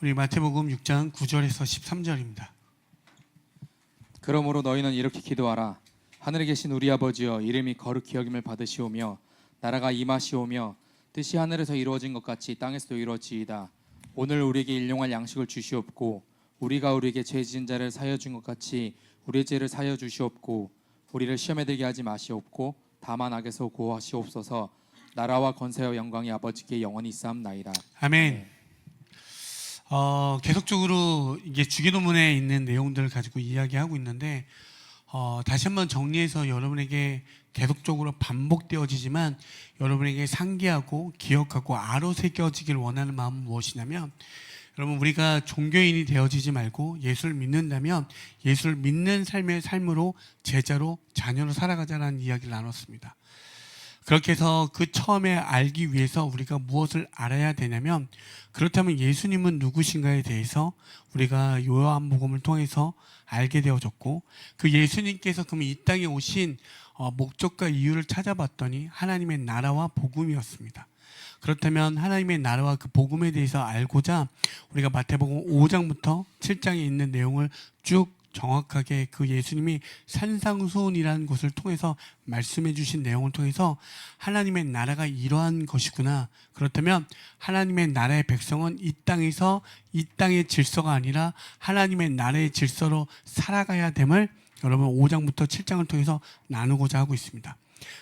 우리 마태복음 6장 9절에서 13절입니다. 그러므로 너희는 이렇게 기도하라. 하늘에 계신 우리 아버지여, 이름이 거룩히 여김을 받으시오며 나라가 임하시오며 뜻이 하늘에서 이루어진 것 같이 땅에서도 이루어지이다. 오늘 우리에게 일용할 양식을 주시옵고 우리가 우리에게 죄 지은 자를 사하여 준 것 같이 우리의 죄를 사하여 주시옵고 우리를 시험에 들게 하지 마시옵고 다만 악에서 구하시옵소서. 나라와 권세와 영광이 아버지께 영원히 있사옵나이다. 아멘. 계속적으로 이게 주기도문에 있는 내용들을 가지고 이야기하고 있는데 다시 한번 정리해서 여러분에게 계속적으로 반복되어지지만 여러분에게 상기하고 기억하고 아로새겨지길 원하는 마음은 무엇이냐면, 여러분, 우리가 종교인이 되어지지 말고 예수를 믿는다면 예수를 믿는 삶의 삶으로 제자로 자녀로 살아가자는 이야기를 나눴습니다. 그렇게 해서 그 처음에 알기 위해서 우리가 무엇을 알아야 되냐면, 그렇다면 예수님은 누구신가에 대해서 우리가 요한복음을 통해서 알게 되어졌고, 그 예수님께서 그러면 이 땅에 오신 목적과 이유를 찾아봤더니 하나님의 나라와 복음이었습니다. 그렇다면 하나님의 나라와 그 복음에 대해서 알고자 우리가 마태복음 5장부터 7장에 있는 내용을 쭉 정확하게 그 예수님이 산상수훈이라는 것을 통해서 말씀해 주신 내용을 통해서 하나님의 나라가 이러한 것이구나. 그렇다면 하나님의 나라의 백성은 이 땅에서 이 땅의 질서가 아니라 하나님의 나라의 질서로 살아가야 됨을 여러분 5장부터 7장을 통해서 나누고자 하고 있습니다.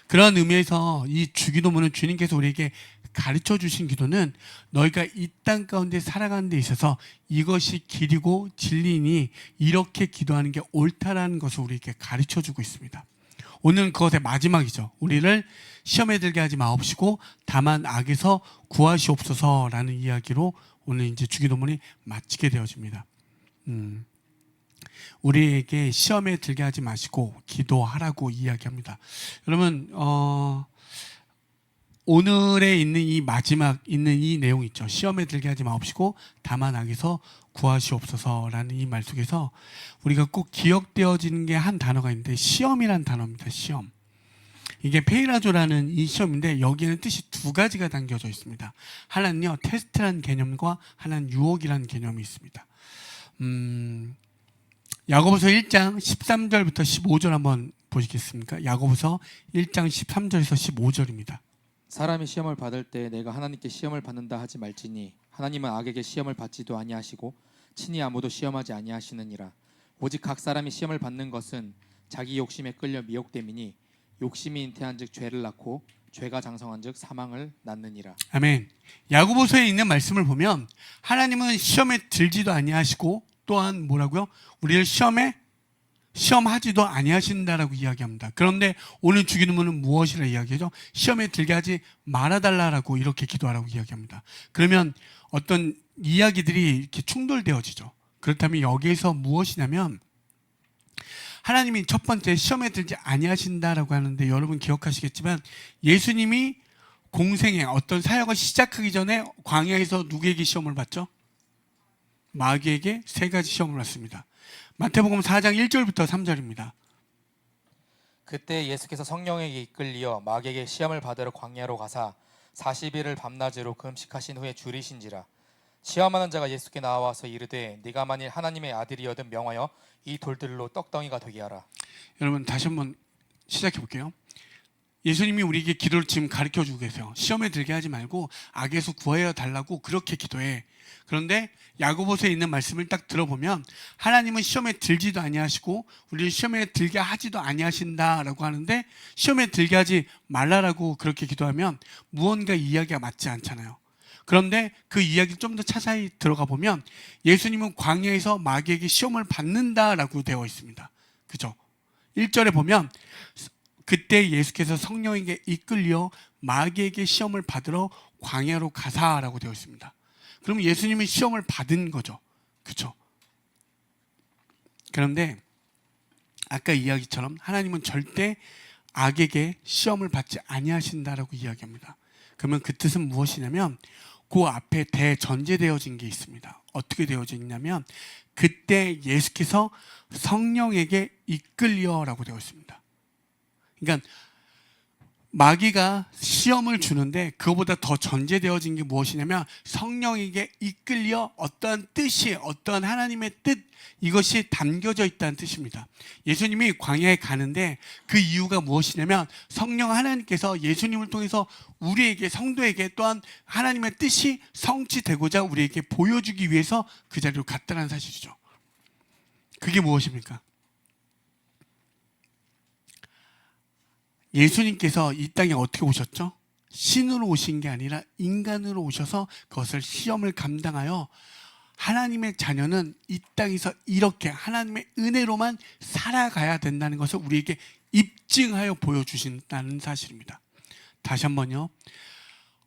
그런 의미에서 이 주기도문은 주님께서 우리에게 가르쳐 주신 기도는 너희가 이 땅 가운데 살아가는 데 있어서 이것이 길이고 진리니 이렇게 기도하는 게 옳다라는 것을 우리에게 가르쳐 주고 있습니다. 오늘은 그것의 마지막이죠. 우리를 시험에 들게 하지 마옵시고 다만 악에서 구하시옵소서라는 이야기로 오늘 이제 주기도문이 마치게 되어집니다. 우리에게 시험에 들게 하지 마시고 기도하라고 이야기합니다. 여러분, 오늘에 있는 이 마지막 있는 이 내용 있죠. 시험에 들게 하지 마옵시고 다만 악에서 구하시옵소서라는 이 말 속에서 우리가 꼭 기억되어지는 게 한 단어가 있는데 시험이란 단어입니다. 시험. 이게 페이라조라는 이 시험인데 여기에는 뜻이 두 가지가 담겨져 있습니다. 하나는요, 테스트라는 개념과 하나는 유혹이라는 개념이 있습니다. 야고보서 1장 13절부터 15절 한번 보시겠습니까? 야고보서 1장 13절에서 15절입니다. 사람이 시험을 받을 때 내가 하나님께 시험을 받는다 하지 말지니 하나님은 악에게 시험을 받지도 아니하시고 친히 아무도 시험하지 아니하시느니라. 오직 각 사람이 시험을 받는 것은 자기 욕심에 끌려 미혹됨이니 욕심이 잉태한즉 죄를 낳고 죄가 장성한즉 사망을 낳느니라. 아멘. 야고보서에 있는 말씀을 보면 하나님은 시험에 들지도 아니하시고 또한 뭐라고요? 우리를 시험하지도 아니하신다라고 이야기합니다. 그런데 오늘 주기도문은 무엇이라 이야기하죠? 시험에 들게 하지 말아달라라고 이렇게 기도하라고 이야기합니다. 그러면 어떤 이야기들이 이렇게 충돌되어지죠. 그렇다면 여기에서 무엇이냐면 하나님이 첫 번째 시험에 들지 아니하신다라고 하는데 여러분 기억하시겠지만 예수님이 공생의 어떤 사역을 시작하기 전에 광야에서 누구에게 시험을 받죠? 마귀에게 세 가지 시험을 받습니다. 마태복음 4장 1절부터 3절입니다. 그때 예수께서 성령에게 이끌리어 마귀에게 시험을 받으러 광야로 가사 40일을 밤낮으로 금식하신 후에 줄이신지라. 시험하는 자가 예수께 나와서 이르되 네가 만일 하나님의 아들이여든 명하여 이 돌들로 떡덩이가 되게 하라. 여러분 다시 한번 시작해 볼게요. 예수님이 우리에게 기도를 지금 가르쳐 주고 계세요. 시험에 들게 하지 말고 악에서 구하여 달라고 그렇게 기도해. 그런데 야고보서에 있는 말씀을 딱 들어보면 하나님은 시험에 들지도 아니하시고 우리를 시험에 들게 하지도 아니하신다라고 하는데 시험에 들게 하지 말라라고 그렇게 기도하면 무언가 이야기가 맞지 않잖아요. 그런데 그 이야기를 좀 더 자세히 들어가 보면 예수님은 광야에서 마귀에게 시험을 받는다라고 되어 있습니다. 그죠? 1절에 보면 그때 예수께서 성령에게 이끌려 마귀에게 시험을 받으러 광야로 가사라고 되어 있습니다. 그러면 예수님은 시험을 받은 거죠. 그렇죠? 그런데 아까 이야기처럼 하나님은 절대 악에게 시험을 받지 아니하신다라고 이야기합니다. 그러면 그 뜻은 무엇이냐면 그 앞에 대전제되어진 게 있습니다. 어떻게 되어져 있냐면 그때 예수께서 성령에게 이끌려라고 되어 있습니다. 그러니까 마귀가 시험을 주는데 그거보다 더 전제되어진 게 무엇이냐면 성령에게 이끌려 어떠한 뜻이 어떠한 하나님의 뜻 이것이 담겨져 있다는 뜻입니다. 예수님이 광야에 가는데 그 이유가 무엇이냐면 성령 하나님께서 예수님을 통해서 우리에게 성도에게 또한 하나님의 뜻이 성취되고자 우리에게 보여주기 위해서 그 자리로 갔다는 사실이죠. 그게 무엇입니까? 예수님께서 이 땅에 어떻게 오셨죠? 신으로 오신 게 아니라 인간으로 오셔서 그것을 시험을 감당하여 하나님의 자녀는 이 땅에서 이렇게 하나님의 은혜로만 살아가야 된다는 것을 우리에게 입증하여 보여주신다는 사실입니다. 다시 한번요.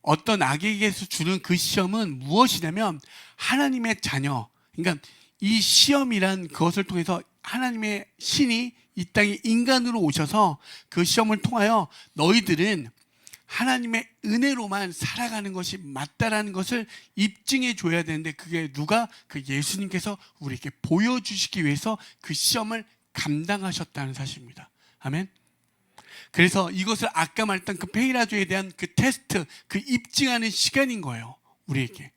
어떤 악에게서 주는 그 시험은 무엇이냐면 하나님의 자녀, 그러니까 이 시험이란 그것을 통해서 하나님의 신이 이 땅에 인간으로 오셔서 그 시험을 통하여 너희들은 하나님의 은혜로만 살아가는 것이 맞다라는 것을 입증해 줘야 되는데 그게 누가? 그 예수님께서 우리에게 보여주시기 위해서 그 시험을 감당하셨다는 사실입니다. 아멘. 그래서 이것을 아까 말했던 그 페이라조에 대한 그 테스트, 그 입증하는 시간인 거예요. 우리에게.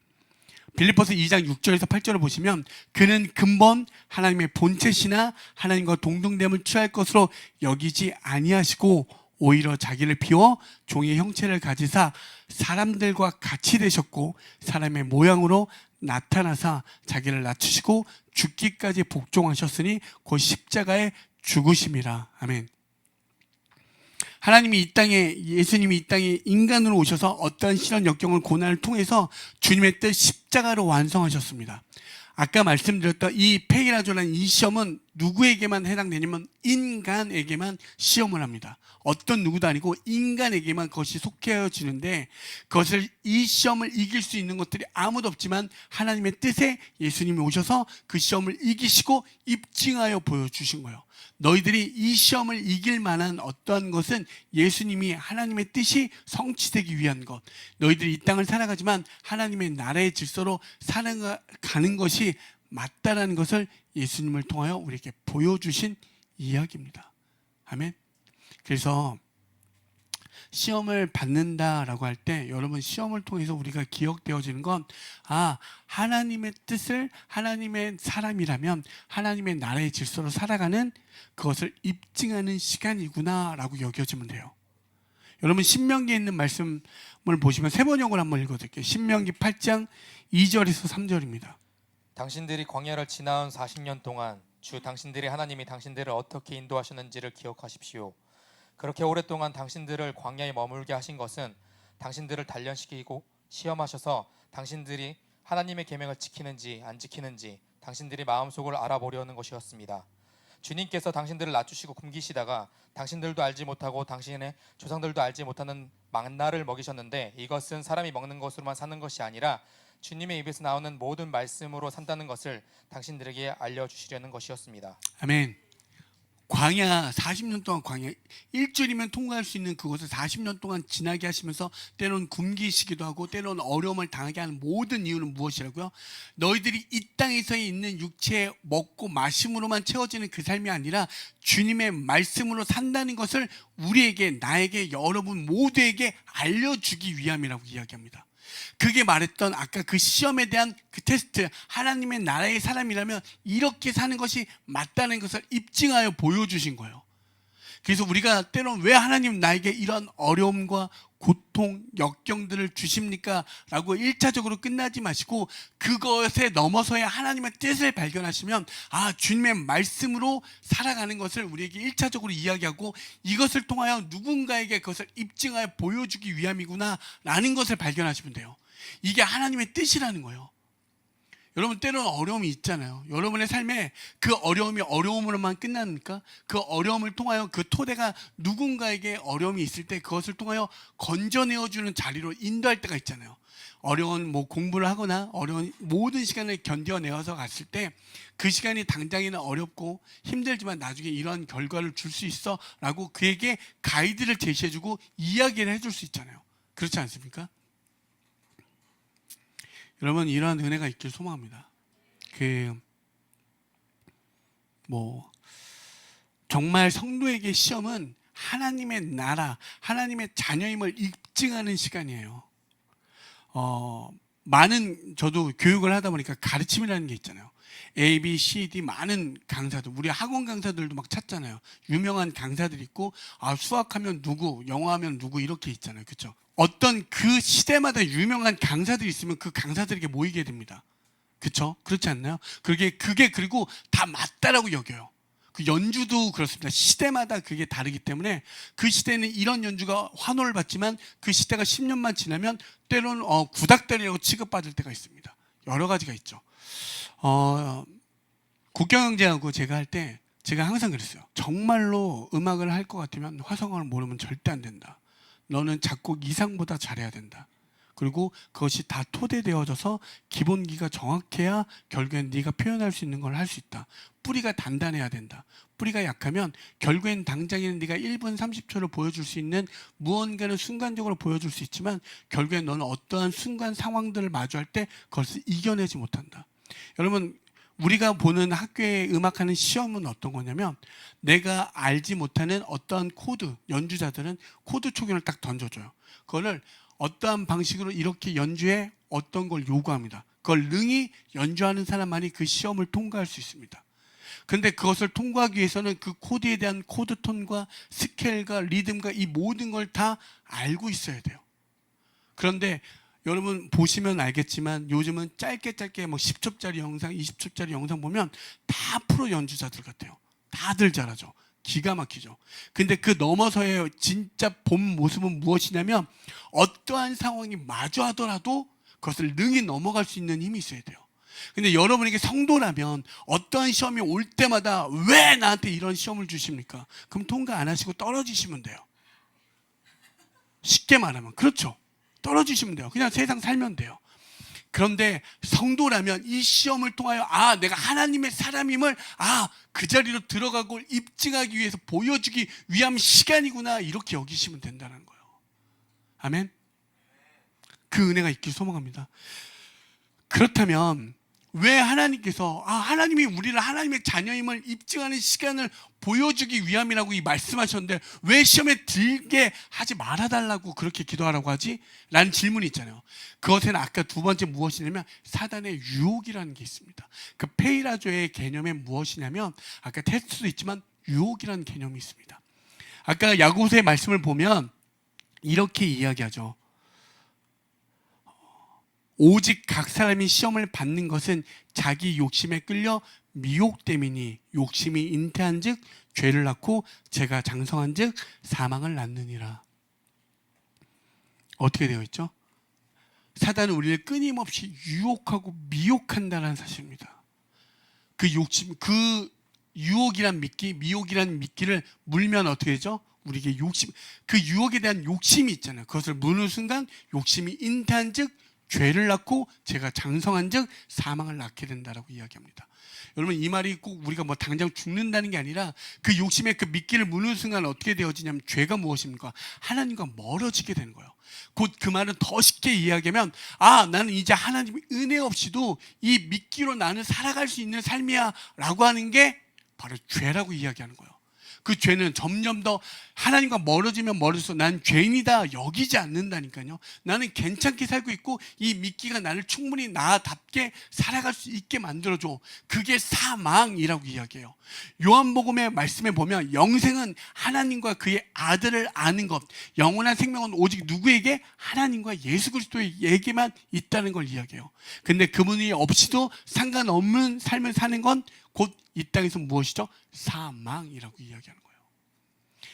빌립보서 2장 6절에서 8절을 보시면 그는 근본 하나님의 본체시나 하나님과 동등됨을 취할 것으로 여기지 아니하시고 오히려 자기를 비워 종의 형체를 가지사 사람들과 같이 되셨고 사람의 모양으로 나타나사 자기를 낮추시고 죽기까지 복종하셨으니 곧 십자가에 죽으심이라. 아멘. 하나님이 이 땅에 예수님이 이 땅에 인간으로 오셔서 어떠한 시련 역경을 고난을 통해서 주님의 뜻 십자가로 완성하셨습니다. 아까 말씀드렸던 이 페이라조라는 이 시험은 누구에게만 해당되냐면 인간에게만 시험을 합니다. 어떤 누구도 아니고 인간에게만 그것이 속해지는데 그것을 이 시험을 이길 수 있는 것들이 아무도 없지만 하나님의 뜻에 예수님이 오셔서 그 시험을 이기시고 입증하여 보여주신 거예요. 너희들이 이 시험을 이길 만한 어떠한 것은 예수님이 하나님의 뜻이 성취되기 위한 것. 너희들이 이 땅을 살아가지만 하나님의 나라의 질서로 살아가는 것이 맞다라는 것을 예수님을 통하여 우리에게 보여주신 이야기입니다. 아멘. 그래서 시험을 받는다라고 할 때 여러분 시험을 통해서 우리가 기억되어지는 건 하나님의 뜻을 하나님의 사람이라면 하나님의 나라의 질서로 살아가는 그것을 입증하는 시간이구나라고 여겨지면 돼요. 여러분 신명기에 있는 말씀을 보시면 세 번역을 한번 읽어드릴게요. 신명기 8장 2절에서 3절입니다. 당신들이 광야를 지나온 40년 동안 주 당신들의 하나님이 당신들을 어떻게 인도하셨는지를 기억하십시오. 그렇게 오랫동안 당신들을 광야에 머물게 하신 것은 당신들을 단련시키고 시험하셔서 당신들이 하나님의 계명을 지키는지 안 지키는지 당신들이 마음속을 알아보려는 것이었습니다. 주님께서 당신들을 낮추시고 굶기시다가 당신들도 알지 못하고 당신의 조상들도 알지 못하는 만나를 먹이셨는데 이것은 사람이 먹는 것으로만 사는 것이 아니라 주님의 입에서 나오는 모든 말씀으로 산다는 것을 당신들에게 알려주시려는 것이었습니다. 아멘. 광야 40년 동안 광야 일주일이면 통과할 수 있는 그것을 40년 동안 지나게 하시면서 때로는 굶기시기도 하고 때로는 어려움을 당하게 하는 모든 이유는 무엇이라고요? 너희들이 이 땅에서 있는 육체의 먹고 마심으로만 채워지는 그 삶이 아니라 주님의 말씀으로 산다는 것을 우리에게 나에게 여러분 모두에게 알려주기 위함이라고 이야기합니다. 그게 말했던 아까 그 시험에 대한 그 테스트, 하나님의 나라의 사람이라면 이렇게 사는 것이 맞다는 것을 입증하여 보여주신 거예요. 그래서 우리가 때로는 왜 하나님 나에게 이런 어려움과 고통, 역경들을 주십니까? 라고 1차적으로 끝나지 마시고 그것에 넘어서야 하나님의 뜻을 발견하시면 주님의 말씀으로 살아가는 것을 우리에게 1차적으로 이야기하고 이것을 통하여 누군가에게 그것을 입증하여 보여주기 위함이구나 라는 것을 발견하시면 돼요. 이게 하나님의 뜻이라는 거예요. 여러분 때로는 어려움이 있잖아요. 여러분의 삶에 그 어려움이 어려움으로만 끝납니까? 그 어려움을 통하여 그 토대가 누군가에게 어려움이 있을 때 그것을 통하여 건져내어주는 자리로 인도할 때가 있잖아요. 어려운 공부를 하거나 어려운 모든 시간을 견뎌내어서 갔을 때 그 시간이 당장에는 어렵고 힘들지만 나중에 이런 결과를 줄 수 있어 라고 그에게 가이드를 제시해주고 이야기를 해줄 수 있잖아요. 그렇지 않습니까? 여러분 이러한 은혜가 있길 소망합니다. 정말 성도에게 시험은 하나님의 나라, 하나님의 자녀임을 입증하는 시간이에요. 많은 저도 교육을 하다 보니까 가르침이라는 게 있잖아요. A, B, C, D 많은 강사들, 우리 학원 강사들도 막 찾잖아요. 유명한 강사들 있고, 수학하면 누구, 영어하면 누구 이렇게 있잖아요. 그렇죠? 어떤 그 시대마다 유명한 강사들이 있으면 그 강사들에게 모이게 됩니다. 그렇죠? 그렇지 않나요? 그게 그리고 다 맞다라고 여겨요. 그 연주도 그렇습니다. 시대마다 그게 다르기 때문에 그 시대는 이런 연주가 환호를 받지만 그 시대가 10년만 지나면 때로는 구닥다리라고 취급받을 때가 있습니다. 여러 가지가 있죠. 국경영재하고 제가 할 때 제가 항상 그랬어요. 정말로 음악을 할 것 같으면 화성어를 모르면 절대 안 된다. 너는 작곡 이상보다 잘해야 된다. 그리고 그것이 다 토대되어져서 기본기가 정확해야 결국엔 네가 표현할 수 있는 걸 할 수 있다. 뿌리가 단단해야 된다. 뿌리가 약하면 결국엔 당장에는 네가 1분 30초를 보여줄 수 있는 무언가를 순간적으로 보여줄 수 있지만 결국엔 너는 어떠한 순간 상황들을 마주할 때 그것을 이겨내지 못한다. 여러분, 우리가 보는 학교에 음악하는 시험은 어떤 거냐면 내가 알지 못하는 어떠한 코드, 연주자들은 코드 초견을 딱 던져줘요. 그거를 어떠한 방식으로 이렇게 연주해 어떤 걸 요구합니다. 그걸 능히 연주하는 사람만이 그 시험을 통과할 수 있습니다. 그런데 그것을 통과하기 위해서는 그 코드에 대한 코드 톤과 스케일과 리듬과 이 모든 걸 다 알고 있어야 돼요. 그런데 여러분 보시면 알겠지만 요즘은 짧게 뭐 10초짜리 영상, 20초짜리 영상 보면 다 프로 연주자들 같아요. 다들 잘하죠. 기가 막히죠. 근데 그 넘어서의 진짜 본 모습은 무엇이냐면 어떠한 상황이 마주하더라도 그것을 능히 넘어갈 수 있는 힘이 있어야 돼요. 근데 여러분에게 성도라면 어떠한 시험이 올 때마다 왜 나한테 이런 시험을 주십니까? 그럼 통과 안 하시고 떨어지시면 돼요. 쉽게 말하면 그렇죠. 떨어지시면 돼요. 그냥 세상 살면 돼요. 그런데 성도라면 이 시험을 통하여 내가 하나님의 사람임을 그 자리로 들어가고 입증하기 위해서 보여주기 위한 시간이구나 이렇게 여기시면 된다는 거예요. 아멘. 그 은혜가 있길 소망합니다. 그렇다면 왜 하나님께서 하나님이 우리를 하나님의 자녀임을 입증하는 시간을 보여주기 위함이라고 이 말씀하셨는데 왜 시험에 들게 하지 말아달라고 그렇게 기도하라고 하지? 라는 질문이 있잖아요. 그것에는 아까 두 번째 무엇이냐면 사단의 유혹이라는 게 있습니다. 그 페이라조의 개념은 무엇이냐면 아까 테스트도 있지만 유혹이라는 개념이 있습니다. 아까 야고보서의 말씀을 보면 이렇게 이야기하죠. 오직 각 사람이 시험을 받는 것은 자기 욕심에 끌려 미혹됨이니 욕심이 잉태한 즉 죄를 낳고 죄가 장성한 즉 사망을 낳느니라. 어떻게 되어 있죠? 사단은 우리를 끊임없이 유혹하고 미혹한다는 사실입니다. 그 욕심, 그 유혹이란 미끼, 미혹이란 미끼를 물면 어떻게 되죠? 우리에게 욕심, 그 유혹에 대한 욕심이 있잖아요. 그것을 무는 순간 욕심이 잉태한 즉 죄를 낳고 죄가 장성한 즉 사망을 낳게 된다라고 이야기합니다. 여러분 이 말이 꼭 우리가 뭐 당장 죽는다는 게 아니라 그 욕심의 그 미끼를 무는 순간 어떻게 되어지냐면 죄가 무엇입니까? 하나님과 멀어지게 되는 거예요. 곧 그 말은 더 쉽게 이야기하면 나는 이제 하나님의 은혜 없이도 이 미끼로 나는 살아갈 수 있는 삶이야 라고 하는 게 바로 죄라고 이야기하는 거예요. 그 죄는 점점 더 하나님과 멀어지면 멀어져서 난 죄인이다 여기지 않는다니까요. 나는 괜찮게 살고 있고 이 미끼가 나를 충분히 나답게 살아갈 수 있게 만들어줘. 그게 사망이라고 이야기해요. 요한복음의 말씀에 보면 영생은 하나님과 그의 아들을 아는 것, 영원한 생명은 오직 누구에게? 하나님과 예수 그리스도에게만 있다는 걸 이야기해요. 근데 그분이 없이도 상관없는 삶을 사는 건 곧 이 땅에서 무엇이죠? 사망이라고 이야기하는 거예요.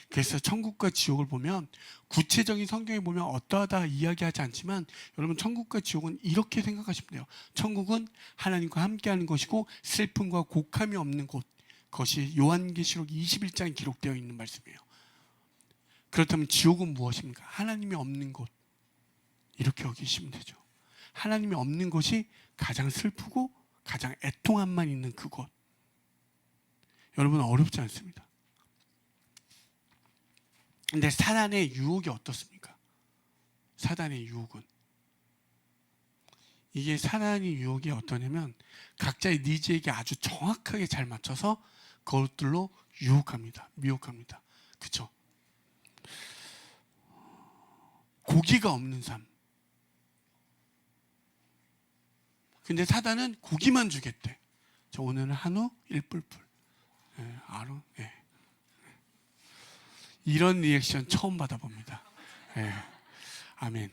그래서 천국과 지옥을 보면 구체적인 성경에 보면 어떠하다 이야기하지 않지만 여러분 천국과 지옥은 이렇게 생각하시면 돼요. 천국은 하나님과 함께하는 것이고 슬픔과 곡함이 없는 곳, 그것이 요한계시록 21장에 기록되어 있는 말씀이에요. 그렇다면 지옥은 무엇입니까? 하나님이 없는 곳, 이렇게 여기시면 되죠. 하나님이 없는 곳이 가장 슬프고 가장 애통함만 있는 그곳. 여러분 어렵지 않습니다. 근데 사단의 유혹이 어떻습니까? 사단의 유혹은 이게 사단의 유혹이 어떠냐면 각자의 니즈에게 아주 정확하게 잘 맞춰서 그것들로 유혹합니다. 미혹합니다. 그렇죠? 고기가 없는 삶. 근데 사단은 고기만 주겠대. 저 오늘은 한우 1뿔뿔. 예, 아루. 예. 이런 리액션 처음 받아봅니다. 예. 아멘.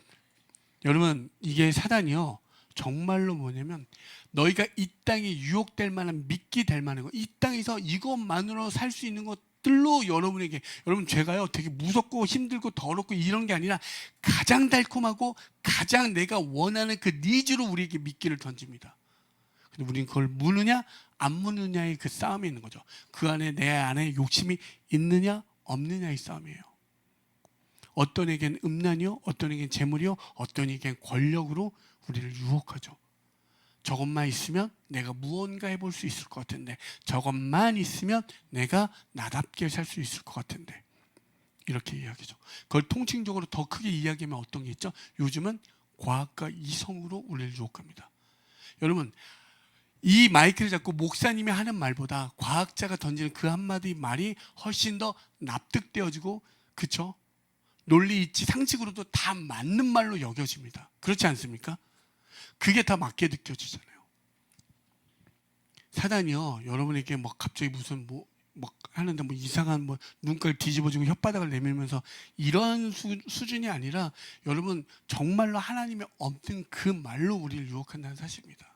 여러분, 이게 사단이요. 정말로 뭐냐면 너희가 이 땅에 유혹될 만한 믿기 될 만한 거, 이 땅에서 이것만으로 살 수 있는 것들로 여러분에게, 여러분 죄가요 되게 무섭고 힘들고 더럽고 이런 게 아니라 가장 달콤하고 가장 내가 원하는 그 니즈로 우리에게 미끼를 던집니다. 근데 우리는 그걸 무느냐 안 무느냐의 그 싸움이 있는 거죠. 그 안에 내 안에 욕심이 있느냐 없느냐의 싸움이에요. 어떤 에겐 음란이요, 어떤 에겐 재물이요, 어떤 에겐 권력으로 우리를 유혹하죠. 저것만 있으면 내가 무언가 해볼 수 있을 것 같은데, 저것만 있으면 내가 나답게 살 수 있을 것 같은데, 이렇게 이야기죠. 그걸 통칭적으로 더 크게 이야기하면 어떤 게 있죠? 요즘은 과학과 이성으로 우리를 유혹합니다. 여러분, 이 마이크를 잡고 목사님이 하는 말보다 과학자가 던지는 그 한마디 말이 훨씬 더 납득되어지고, 그쵸? 논리 이치 상식으로도 다 맞는 말로 여겨집니다. 그렇지 않습니까? 그게 다 맞게 느껴지잖아요. 사단이요, 여러분에게 뭐 갑자기 무슨 뭐 하는데 뭐 이상한 뭐 눈깔 뒤집어지고 혓바닥을 내밀면서 이런 수준이 아니라, 여러분 정말로 하나님의 없는 그 말로 우리를 유혹한다는 사실입니다.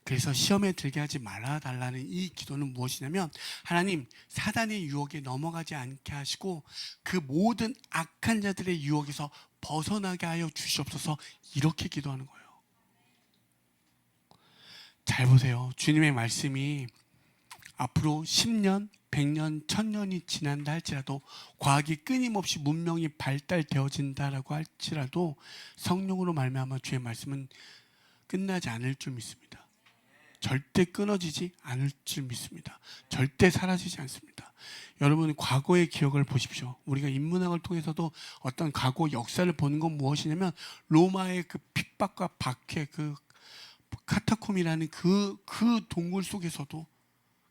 그래서 시험에 들게 하지 말아달라는 이 기도는 무엇이냐면, 하나님 사단의 유혹에 넘어가지 않게 하시고 그 모든 악한 자들의 유혹에서 벗어나게 하여 주시옵소서, 이렇게 기도하는 거예요. 잘 보세요. 주님의 말씀이 앞으로 10년, 100년, 1000년이 지난다 할지라도, 과학이 끊임없이 문명이 발달되어진다라고 할지라도 성령으로 말미암아 주의 말씀은 끝나지 않을 줄 믿습니다. 절대 끊어지지 않을 줄 믿습니다. 절대 사라지지 않습니다. 여러분, 과거의 기억을 보십시오. 우리가 인문학을 통해서도 어떤 과거 역사를 보는 건 무엇이냐면, 로마의 그 핍박과 박해, 그 카타콤이라는 그 동굴 속에서도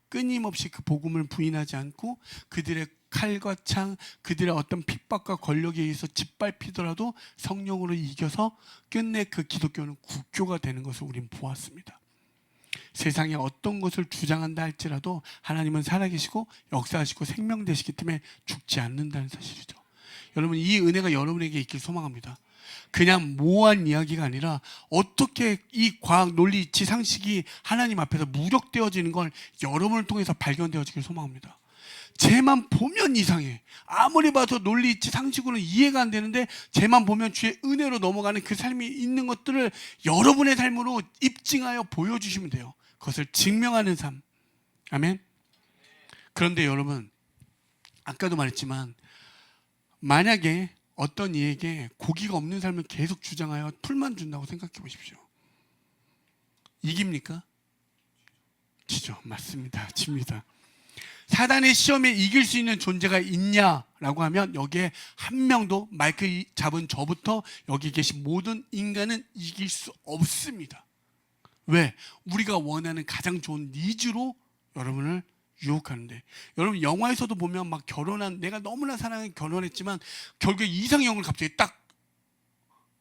끊임없이 그 복음을 부인하지 않고 그들의 칼과 창, 그들의 어떤 핍박과 권력에 의해서 짓밟히더라도 성령으로 이겨서 끝내 그 기독교는 국교가 되는 것을 우리는 보았습니다. 세상에 어떤 것을 주장한다 할지라도 하나님은 살아계시고 역사하시고 생명되시기 때문에 죽지 않는다는 사실이죠. 여러분, 이 은혜가 여러분에게 있길 소망합니다. 그냥 모호한 이야기가 아니라 어떻게 이 과학, 논리, 이치, 상식이 하나님 앞에서 무력되어지는 걸 여러분을 통해서 발견되어지길 소망합니다. 쟤만 보면 이상해. 아무리 봐도 논리, 이치, 상식으로는 이해가 안 되는데 쟤만 보면 주의 은혜로 넘어가는 그 삶이 있는 것들을 여러분의 삶으로 입증하여 보여주시면 돼요. 그것을 증명하는 삶. 아멘. 그런데 여러분, 아까도 말했지만 만약에 어떤 이에게 고기가 없는 삶을 계속 주장하여 풀만 준다고 생각해 보십시오. 이깁니까? 지죠. 맞습니다. 집니다. 사단의 시험에 이길 수 있는 존재가 있냐라고 하면 여기에 한 명도, 마이크 잡은 저부터 여기 계신 모든 인간은 이길 수 없습니다. 왜? 우리가 원하는 가장 좋은 니즈로 여러분을 유혹하는데, 여러분 영화에서도 보면 막 결혼한, 내가 너무나 사랑해 결혼했지만 결국에 이상형을 갑자기 딱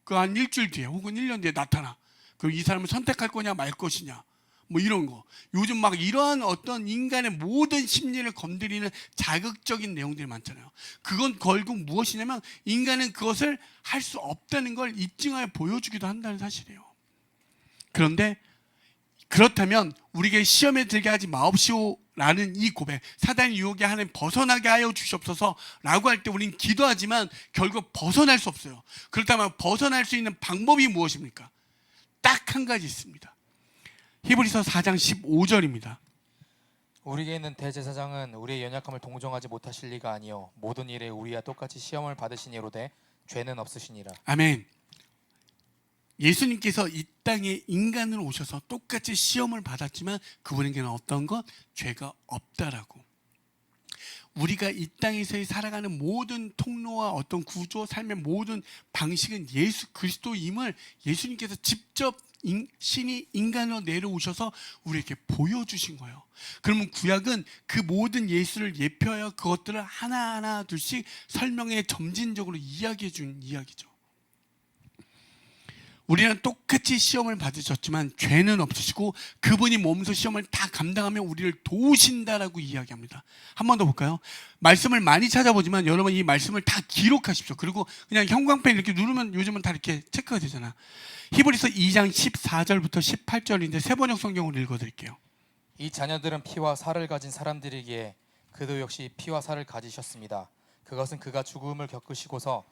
그 한 일주일 뒤에 혹은 1년 뒤에 나타나. 그럼 이 사람을 선택할 거냐 말 것이냐, 뭐 이런 거. 요즘 막 이러한 어떤 인간의 모든 심리를 건드리는 자극적인 내용들이 많잖아요. 그건 결국 무엇이냐면 인간은 그것을 할 수 없다는 걸 입증하여 보여주기도 한다는 사실이에요. 그런데 그렇다면 우리에게 시험에 들게 하지 마옵시오라는 이 고백, 사단의 유혹에 하나님 벗어나게 하여 주시옵소서 라고 할 때 우리는 기도하지만 결국 벗어날 수 없어요. 그렇다면 벗어날 수 있는 방법이 무엇입니까? 딱 한 가지 있습니다. 히브리서 4장 15절입니다. 우리에게 있는 대제사장은 우리의 연약함을 동정하지 못하실 리가 아니요 모든 일에 우리와 똑같이 시험을 받으시니로되 죄는 없으시니라. 아멘. 예수님께서 이 땅에 인간으로 오셔서 똑같이 시험을 받았지만 그분에게는 어떤 것? 죄가 없다라고. 우리가 이 땅에서 살아가는 모든 통로와 어떤 구조, 삶의 모든 방식은 예수 그리스도임을 예수님께서 직접 신이 인간으로 내려오셔서 우리에게 보여주신 거예요. 그러면 구약은 그 모든 예수를 예표하여 그것들을 하나하나 둘씩 설명해 점진적으로 이야기해 준 이야기죠. 우리는 똑같이 시험을 받으셨지만 죄는 없으시고 그분이 몸소 시험을 다 감당하며 우리를 도우신다라고 이야기합니다. 한 번 더 볼까요? 말씀을 많이 찾아보지만 여러분 이 말씀을 다 기록하십시오. 그리고 그냥 형광펜 이렇게 누르면 요즘은 다 이렇게 체크가 되잖아. 히브리서 2장 14절부터 18절인데 세번역 성경으로 읽어드릴게요. 이 자녀들은 피와 살을 가진 사람들이기에 그도 역시 피와 살을 가지셨습니다. 그것은 그가 죽음을 겪으시고서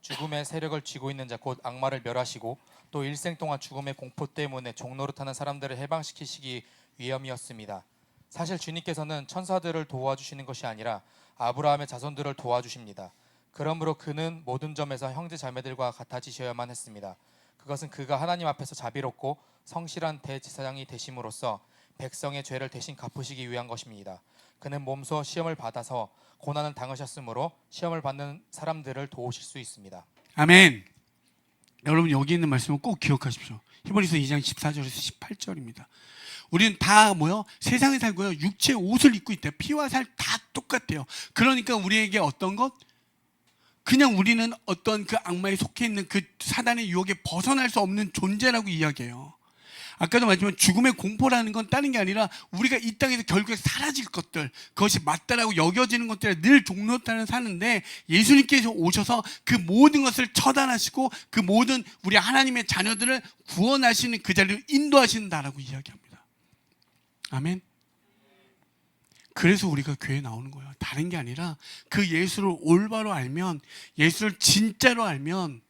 죽음의 세력을 쥐고 있는 자 곧 악마를 멸하시고 또 일생 동안 죽음의 공포 때문에 종노릇하는 사람들을 해방시키시기 위함이었습니다. 사실 주님께서는 천사들을 도와주시는 것이 아니라 아브라함의 자손들을 도와주십니다. 그러므로 그는 모든 점에서 형제 자매들과 같아지셔야만 했습니다. 그것은 그가 하나님 앞에서 자비롭고 성실한 대제사장이 되심으로써 백성의 죄를 대신 갚으시기 위한 것입니다. 그는 몸소 시험을 받아서 고난을 당하셨으므로 시험을 받는 사람들을 도우실 수 있습니다. 아멘. 여러분 여기 있는 말씀을 꼭 기억하십시오. 히브리서 2장 14절에서 18절입니다. 우리는 다 뭐요? 세상에 살고요. 육체의 옷을 입고 있대요. 피와 살 다 똑같대요. 그러니까 우리에게 어떤 것? 그냥 우리는 어떤 그 악마에 속해 있는 그 사단의 유혹에 벗어날 수 없는 존재라고 이야기해요. 아까도 말했지만 죽음의 공포라는 건 다른 게 아니라 우리가 이 땅에서 결국에 사라질 것들, 그것이 맞다라고 여겨지는 것들에 늘 종노릇하는 사는데 예수님께서 오셔서 그 모든 것을 처단하시고 그 모든 우리 하나님의 자녀들을 구원하시는 그 자리로 인도하신다라고 이야기합니다. 아멘. 그래서 우리가 교회에 나오는 거예요. 다른 게 아니라 그 예수를 올바로 알면, 예수를 진짜로 알면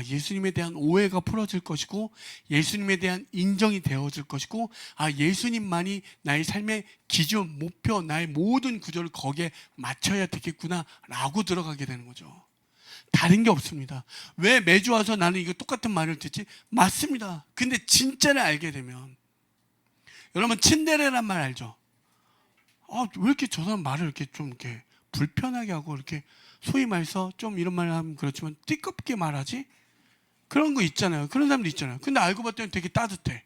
예수님에 대한 오해가 풀어질 것이고 예수님에 대한 인정이 되어질 것이고 예수님만이 나의 삶의 기준, 목표, 나의 모든 구조를 거기에 맞춰야 되겠구나 라고 들어가게 되는 거죠. 다른 게 없습니다. 왜 매주 와서 나는 이거 똑같은 말을 듣지? 맞습니다. 근데 진짜를 알게 되면 여러분 친데레란 말 알죠? 왜 이렇게 저 사람 말을 이렇게 좀 이렇게 불편하게 하고 이렇게 소위 말해서 좀 이런 말 하면 그렇지만 띠껍게 말하지? 그런 거 있잖아요. 그런 사람도 있잖아요. 근데 알고 봤더니 되게 따뜻해.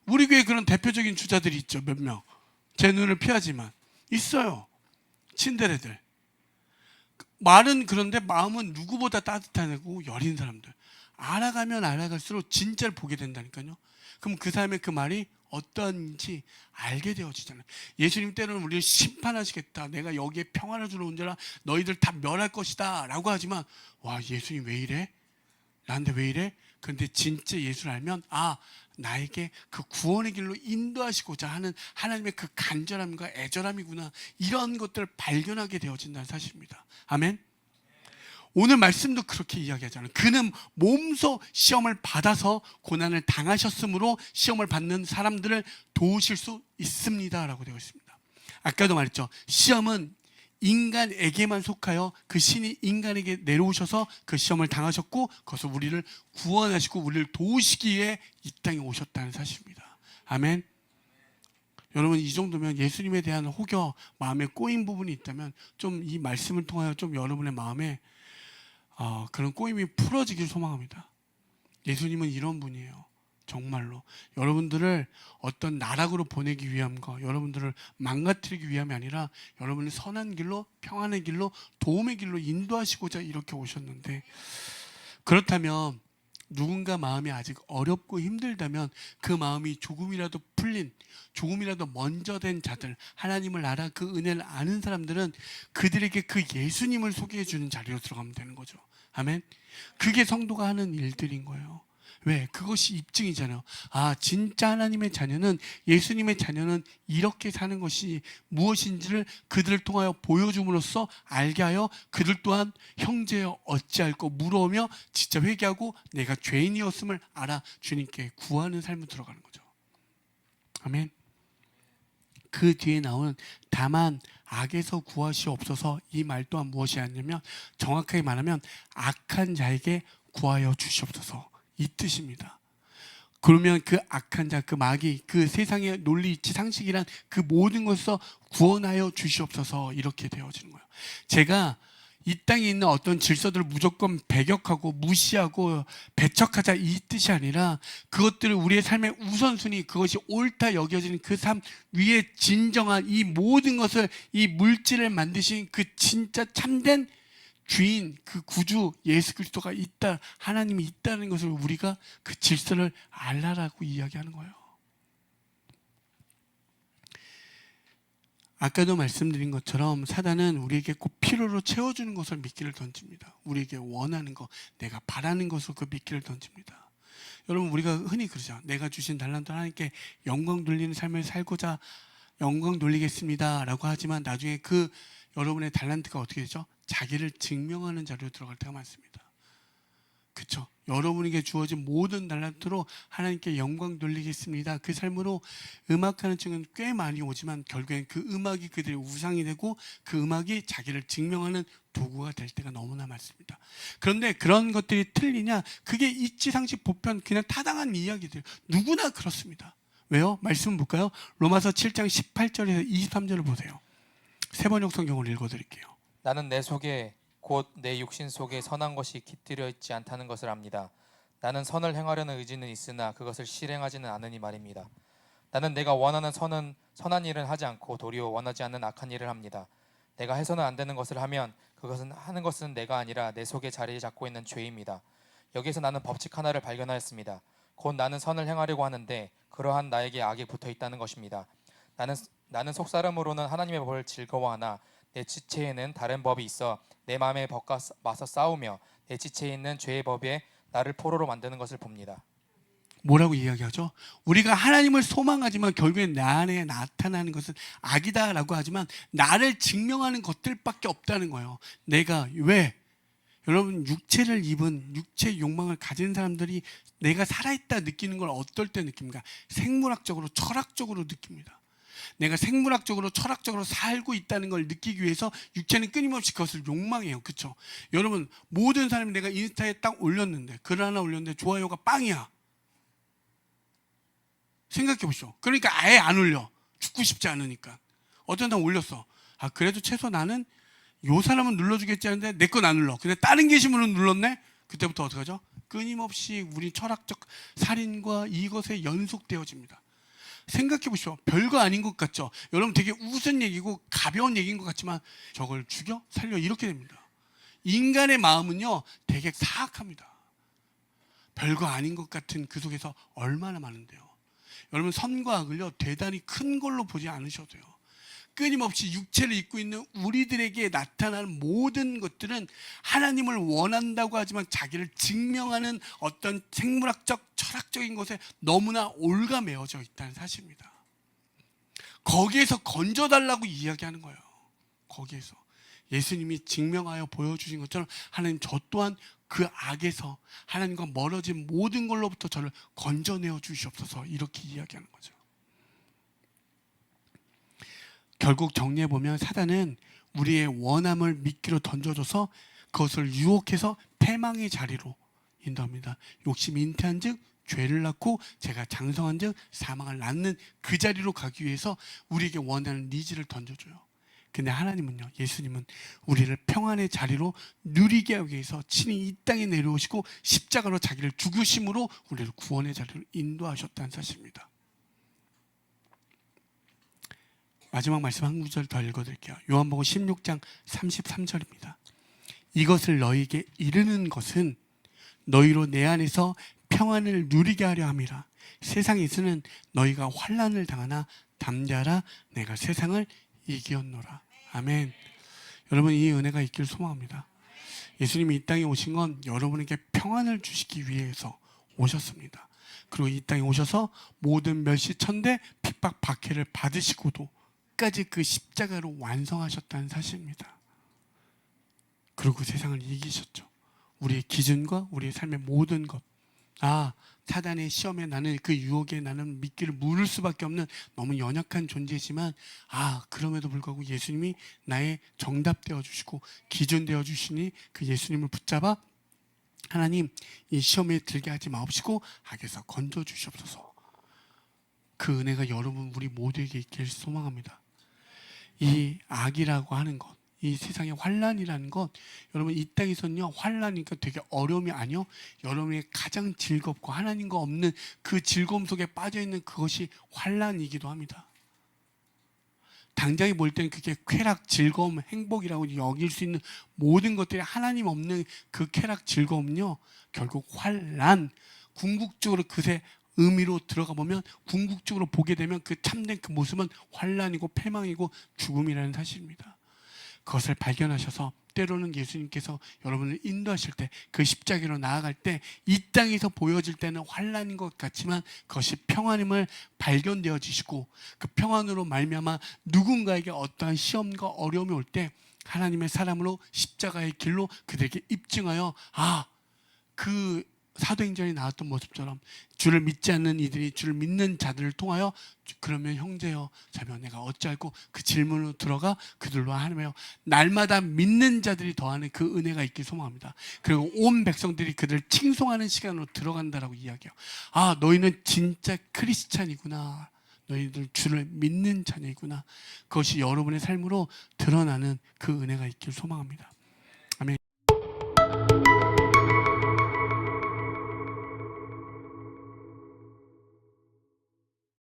우리 교회에 그런 대표적인 주자들이 있죠. 몇 명. 제 눈을 피하지만 있어요. 친데레들. 말은 그런데 마음은 누구보다 따뜻하고 여린 사람들. 알아가면 알아갈수록 진짜를 보게 된다니까요. 그럼 그 사람의 그 말이 어떤지 알게 되어지잖아요. 예수님 때로는 우리를 심판하시겠다. 내가 여기에 평화를 주러 온 자라 너희들 다 멸할 것이다 라고 하지만 예수님 왜 이래? 나한테 왜 이래? 그런데 진짜 예수를 알면 나에게 그 구원의 길로 인도하시고자 하는 하나님의 그 간절함과 애절함이구나, 이런 것들을 발견하게 되어진다는 사실입니다. 아멘. 오늘 말씀도 그렇게 이야기하잖아요. 그는 몸소 시험을 받아서 고난을 당하셨으므로 시험을 받는 사람들을 도우실 수 있습니다 라고 되어 있습니다. 아까도 말했죠. 시험은 인간에게만 속하여 그 신이 인간에게 내려오셔서 그 시험을 당하셨고 그것을 우리를 구원하시고 우리를 도우시기 위해 이 땅에 오셨다는 사실입니다. 아멘. 여러분 이 정도면 예수님에 대한 혹여 마음에 꼬인 부분이 있다면 좀 이 말씀을 통하여 좀 여러분의 마음에 그런 꼬임이 풀어지길 소망합니다. 예수님은 이런 분이에요. 정말로 여러분들을 어떤 나락으로 보내기 위함과 여러분들을 망가뜨리기 위함이 아니라 여러분을 선한 길로, 평안의 길로, 도움의 길로 인도하시고자 이렇게 오셨는데, 그렇다면 누군가 마음이 아직 어렵고 힘들다면 그 마음이 조금이라도 풀린, 조금이라도 먼저 된 자들, 하나님을 알아 그 은혜를 아는 사람들은 그들에게 그 예수님을 소개해 주는 자리로 들어가면 되는 거죠. 아멘. 그게 성도가 하는 일들인 거예요. 왜? 그것이 입증이잖아요. 진짜 하나님의 자녀는, 예수님의 자녀는 이렇게 사는 것이 무엇인지를 그들을 통하여 보여줌으로써 알게 하여 그들 또한 형제여 어찌할꼬 물어오며 진짜 회개하고 내가 죄인이었음을 알아 주님께 구하는 삶으로 들어가는 거죠. 아멘. 그 뒤에 나오는 다만 악에서 구하시옵소서, 이 말 또한 무엇이 아니냐면 정확하게 말하면 악한 자에게 구하여 주시옵소서, 이 뜻입니다. 그러면 그 악한 자, 그 마귀, 그 세상의 논리, 이치, 상식이란 그 모든 것에서 구원하여 주시옵소서, 이렇게 되어지는 거예요. 제가 이 땅에 있는 어떤 질서들을 무조건 배격하고 무시하고 배척하자 이 뜻이 아니라 그것들을 우리의 삶의 우선순위, 그것이 옳다 여겨지는 그 삶 위에 진정한 이 모든 것을, 이 물질을 만드신 그 진짜 참된 주인, 그 구주 예수 그리스도가 있다, 하나님이 있다는 것을 우리가 그 질서를 알라라고 이야기하는 거예요. 아까도 말씀드린 것처럼 사단은 우리에게 꼭 필요로 채워주는 것을 미끼를 던집니다. 우리에게 원하는 것, 내가 바라는 것으로 그 미끼를 던집니다. 여러분, 우리가 흔히 그러죠. 내가 주신 달란트 하나님께 영광 돌리는 삶을 살고자 영광 돌리겠습니다 라고 하지만 나중에 그 여러분의 달란트가 어떻게 되죠? 자기를 증명하는 자리로 들어갈 때가 많습니다. 그렇죠? 여러분에게 주어진 모든 달란트로 하나님께 영광 돌리겠습니다. 그 삶으로 음악하는 층은 꽤 많이 오지만 결국엔 그 음악이 그들의 우상이 되고 그 음악이 자기를 증명하는 도구가 될 때가 너무나 많습니다. 그런데 그런 것들이 틀리냐? 그게 이치상식 보편 그냥 타당한 이야기들. 누구나 그렇습니다. 왜요? 말씀 볼까요? 로마서 7장 18절에서 23절을 보세요. 세번역 성경을 읽어드릴게요. 나는 내 속에 곧 내 육신 속에 선한 것이 깃들여 있지 않다는 것을 압니다. 나는 선을 행하려는 의지는 있으나 그것을 실행하지는 않으니 말입니다. 나는 내가 원하는 선한 일은 하지 않고 도리어 원하지 않는 악한 일을 합니다. 내가 해서는 안 되는 것을 하면 그것은 하는 것은 내가 아니라 내 속에 자리 잡고 있는 죄입니다. 여기서 나는 법칙 하나를 발견하였습니다. 곧 나는 선을 행하려고 하는데 그러한 나에게 악이 붙어 있다는 것입니다. 나는 속사람으로는 하나님의 법을 즐거워하나 내 지체에는 다른 법이 있어 내 마음의 법과 맞서 싸우며 내 지체에 있는 죄의 법에 나를 포로로 만드는 것을 봅니다. 뭐라고 이야기하죠? 우리가 하나님을 소망하지만 결국엔 나 안에 나타나는 것은 악이다라고 하지만 나를 증명하는 것들밖에 없다는 거예요. 내가 왜? 여러분, 육체를 입은 육체의 욕망을 가진 사람들이 내가 살아있다 느끼는 걸 어떨 때 느낍니까? 생물학적으로 철학적으로 느낍니다. 내가 생물학적으로 철학적으로 살고 있다는 걸 느끼기 위해서 육체는 끊임없이 그것을 욕망해요. 그렇죠? 여러분, 모든 사람이 내가 인스타에 딱 올렸는데 글 하나 올렸는데 좋아요가 빵이야. 생각해 보시오. 그러니까 아예 안 올려. 죽고 싶지 않으니까. 어떤 사람 올렸어. 아, 그래도 최소 나는 요 사람은 눌러주겠지 하는데 내 건 안 눌러. 근데 다른 게시물은 눌렀네? 그때부터 어떻게 하죠? 끊임없이 우리 철학적 살인과 이것에 연속되어집니다. 생각해 보시오. 별거 아닌 것 같죠? 여러분, 되게 웃은 얘기고 가벼운 얘기인 것 같지만 저걸 죽여? 살려? 이렇게 됩니다. 인간의 마음은요 되게 사악합니다. 별거 아닌 것 같은 그 속에서 얼마나 많은데요. 여러분, 선과 악을요 대단히 큰 걸로 보지 않으셔도 돼요. 끊임없이 육체를 입고 있는 우리들에게 나타나는 모든 것들은 하나님을 원한다고 하지만 자기를 증명하는 어떤 생물학적, 철학적인 것에 너무나 올가매어져 있다는 사실입니다. 거기에서 건져달라고 이야기하는 거예요. 거기에서 예수님이 증명하여 보여주신 것처럼 하나님, 저 또한 그 악에서 하나님과 멀어진 모든 걸로부터 저를 건져내어 주시옵소서, 이렇게 이야기하는 거죠. 결국 정리해보면 사단은 우리의 원함을 미끼로 던져줘서 그것을 유혹해서 패망의 자리로 인도합니다. 욕심 잉태한 즉 죄를 낳고 제가 장성한 즉 사망을 낳는 그 자리로 가기 위해서 우리에게 원하는 니즈를 던져줘요. 근데 하나님은요, 예수님은 우리를 평안의 자리로 누리게 하기 위해서 친히 이 땅에 내려오시고 십자가로 자기를 죽으심으로 우리를 구원의 자리로 인도하셨다는 사실입니다. 마지막 말씀 한 구절 더 읽어드릴게요. 요한복음 16장 33절입니다. 이것을 너희에게 이르는 것은 너희로 내 안에서 평안을 누리게 하려 함이라. 세상에서는 너희가 환난을 당하나 담대하라, 내가 세상을 이기었노라. 아멘. 여러분, 이 은혜가 있길 소망합니다. 예수님이 이 땅에 오신 건 여러분에게 평안을 주시기 위해서 오셨습니다. 그리고 이 땅에 오셔서 모든 멸시천대 핍박 박해를 받으시고도 까지 그 십자가로 완성하셨다는 사실입니다. 그리고 세상을 이기셨죠. 우리의 기준과 우리의 삶의 모든 것. 사단의 시험에 나는, 그 유혹에 나는 미끼를 물을 수밖에 없는 너무 연약한 존재지만 그럼에도 불구하고 예수님이 나의 정답 되어주시고 기준 되어주시니 그 예수님을 붙잡아 하나님, 이 시험에 들게 하지 마옵시고 악에서 건져주시옵소서. 그 은혜가 여러분, 우리 모두에게 있길 소망합니다. 이 악이라고 하는 것, 이 세상의 환란이라는 것, 여러분 이 땅에서는요 환란이니까 되게 어려움이 아니요, 여러분의 가장 즐겁고 하나님과 없는 그 즐거움 속에 빠져 있는 그것이 환란이기도 합니다. 당장에 볼 때는 그게 쾌락, 즐거움, 행복이라고 여길 수 있는 모든 것들이 하나님 없는 그 쾌락, 즐거움은요 결국 환란, 궁극적으로 그새 의미로 들어가 보면, 궁극적으로 보게 되면 그 참된 그 모습은 환란이고 패망이고 죽음이라는 사실입니다. 그것을 발견하셔서 때로는 예수님께서 여러분을 인도하실 때, 그 십자가로 나아갈 때 이 땅에서 보여질 때는 환란인 것 같지만 그것이 평안임을 발견되어지시고, 그 평안으로 말미암아 누군가에게 어떠한 시험과 어려움이 올 때 하나님의 사람으로 십자가의 길로 그들에게 입증하여, 그 사도행전에 나왔던 모습처럼 주를 믿지 않는 이들이 주를 믿는 자들을 통하여 그러면 형제여 자며 내가 어찌할꼬 그 질문으로 들어가 그들로 하며 날마다 믿는 자들이 더하는 그 은혜가 있길 소망합니다. 그리고 온 백성들이 그들을 칭송하는 시간으로 들어간다라고 이야기해요. 너희는 진짜 크리스찬이구나, 너희들 주를 믿는 자녀이구나. 그것이 여러분의 삶으로 드러나는 그 은혜가 있길 소망합니다.